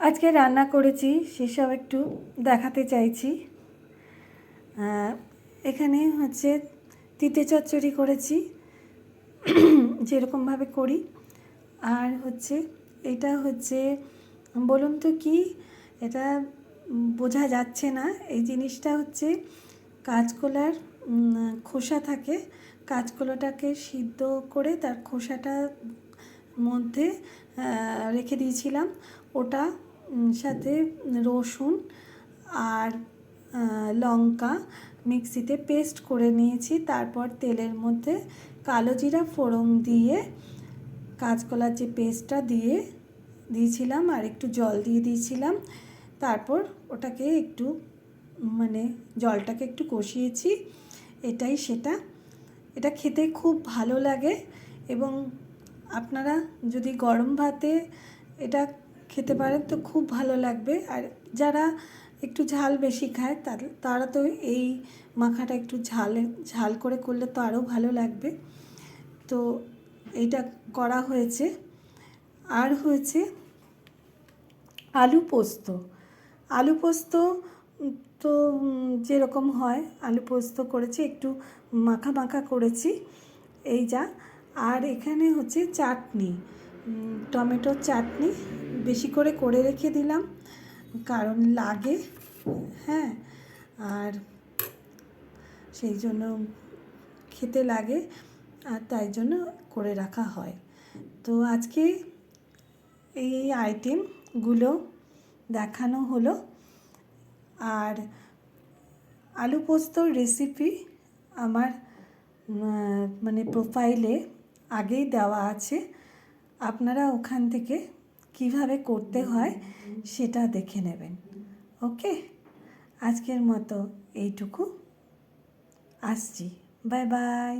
আজকে রান্না করেছি সেসব একটু দেখাতে চাইছি। এখানে হচ্ছে তিতে চচ্চড়ি করেছি যেরকমভাবে করি। আর হচ্ছে এটা হচ্ছে বলুন তো কি, এটা বোঝা যাচ্ছে না। এই জিনিসটা হচ্ছে কাঁচকলার খোসা থাকে, কাঁচকলাটাকে সিদ্ধ করে তার খোসাটা মধ্যে রেখে দিয়েছিলাম। ওটা সাথে রসুন আর লঙ্কা মিক্সিতে পেস্ট করে নিয়েছি। তারপর তেলের মধ্যে কালো জিরা ফোড়ন দিয়ে কাঁচকলার যে পেস্টটা দিয়েছিলাম আর একটু জল দিয়ে দিয়েছিলাম। তারপর ওটাকে একটু জলটাকে একটু কষিয়েছি। এটাই সেটা। এটা খেতে খুব ভালো লাগে এবং আপনারা যদি গরম ভাতে এটা খেতে পারেন তো খুব ভালো লাগবে। আর যারা একটু ঝাল বেশি খায় তারা তো এই মাখাটা একটু ঝাল করে করলে তো আরও ভালো লাগবে। তো এইটা করা হয়েছে। আর হয়েছে আলু পোস্ত। আলু পোস্ত তো যেরকম হয় আলু পোস্ত করেছি, একটু মাখা মাখা করেছি এই যা। আর এখানে হচ্ছে চাটনি, টমেটোর চাটনি বেশি করে রেখে দিলাম কারণ লাগে, হ্যাঁ, আর সেই জন্য খেতে লাগে আর তাই জন্য করে রাখা হয়। তো আজকে এই আইটেমগুলো দেখানো হলো। আর আলু পোস্তর রেসিপি আমার প্রোফাইলে আগেই দেওয়া আছে, আপনারা ওখান থেকে কিভাবে করতে হয় সেটা দেখে নেবেন। ওকে, আজকের মতো এইটুকু, আসছি, বাই বাই।